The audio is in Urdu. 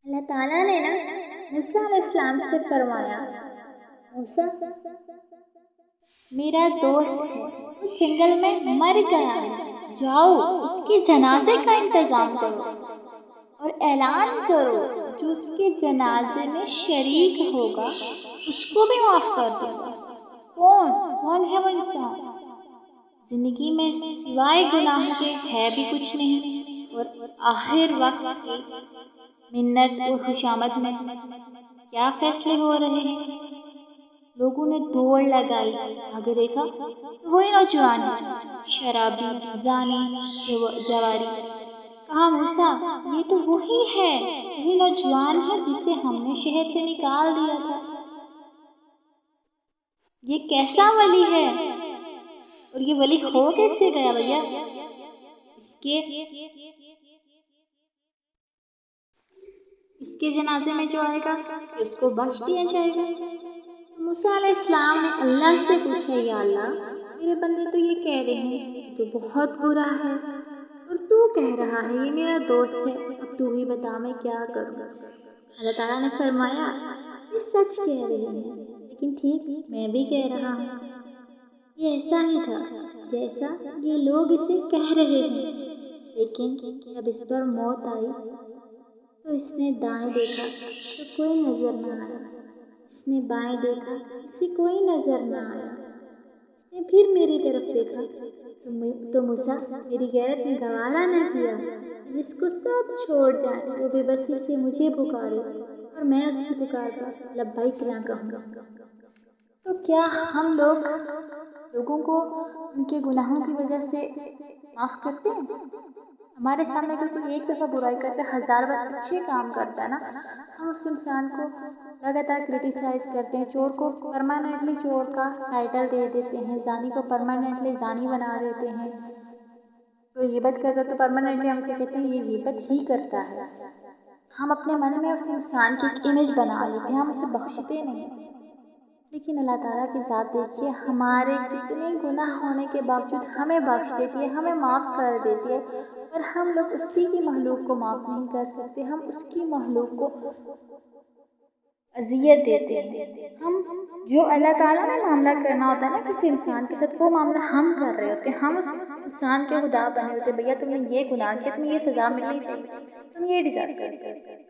اللہ تعالیٰ نے نا موسیٰ علیہ السلام سے فرمایا، موسیٰ میرا دوست ہے، وہ جنگل میں مر گیا ہے، جاؤ اس کے جنازے کا انتظام کرو اور اعلان کرو جو اس کے جنازے میں شریک ہوگا اس کو بھی معاف کر دوں گا۔ کون ہے وہ انسان؟ زندگی میں سوائے گناہ کے ہے بھی کچھ نہیں، اور آخر وقت کی منت اور خوشامد میں کیا فیصلے ہو رہے ہیں۔ لوگوں نے دوڑ لگائی، آگے دیکھا تو وہی نوجوان شرابی، زانی، جواری۔ کہا موسیٰ یہ تو وہی ہے، وہی نوجوان ہے جسے ہم نے شہر سے نکال دیا تھا۔ یہ کیسا ولی ہے اور یہ ولی ہو کیسے گیا بھیا؟ اس کے جنازے میں جو آئے گا اس کو بخش دیا جائے گا۔ موسیٰ علیہ السلام نے اللہ سے پوچھا، یا اللہ میرے بندے تو یہ کہہ رہے ہیں تو بہت برا ہے، اور تو کہہ رہا ہے یہ میرا دوست ہے، اب تو ہی بتا میں کیا کروں۔ اللہ تعالیٰ نے فرمایا یہ سچ کہہ رہے ہیں، لیکن ٹھیک میں بھی کہہ رہا ہوں، یہ ایسا ہی تھا جیسا یہ لوگ اسے کہہ رہے ہیں، لیکن جب اس پر موت آئی تو اس نے دائیں دیکھا تو کوئی نظر نہ آیا، اس نے بائیں دیکھا اسے کوئی نظر نہ آیا، اس نے پھر میری طرف دیکھا تو موسیٰ میری غیرت نے گوارا نہ کیا جس کو سب چھوڑ جائے وہ بے بسی سے مجھے پکارے اور میں اس کی پکار پر لبیک نہ کہوں۔ تو کیا ہم لوگوں کو ان کے گناہوں کی وجہ سے معاف کرتے ہیں؟ ہمارے سامنے اگر کوئی ایک دفعہ برائی کرتا ہے، 1000 بار اچھے کام کرتا ہے نا، ہم اس انسان کو لگاتار کرٹیسائز کرتے ہیں، چور کو پرماننٹلی چور کا ٹائٹل دے دیتے ہیں، زانی کو پرماننٹلی زانی بنا دیتے ہیں، کوئی غیبت کرتا ہے تو پرماننٹلی ہم اسے کہتے ہیں یہ غیبت ہی کرتا ہے۔ ہم اپنے من میں اس انسان کی ایک امیج بنا لیتے ہیں، ہم اسے بخشتے نہیں۔ لیکن اللہ تعالیٰ کی ذات دیکھیے، ہمارے کتنے گناہ ہونے کے باوجود ہمیں بخش دیتی ہے، ہمیں معاف کر دیتی ہے، اور ہم لوگ اسی کی مخلوق کو معاف نہیں کر سکتے، ہم اس کی مخلوق کو اذیت دیتے ہیں۔ ہم جو اللہ تعالیٰ نے معاملہ کرنا ہوتا ہے نا کسی انسان کے ساتھ، وہ معاملہ ہم کر رہے ہوتے ہیں، ہم اس انسان کے خدا بنے ہوتے ہیں، بھیا تم نے یہ گناہ کیا، تمہیں یہ سزا ملنی چاہیے، تم یہ ڈیزرو کرتے ہو۔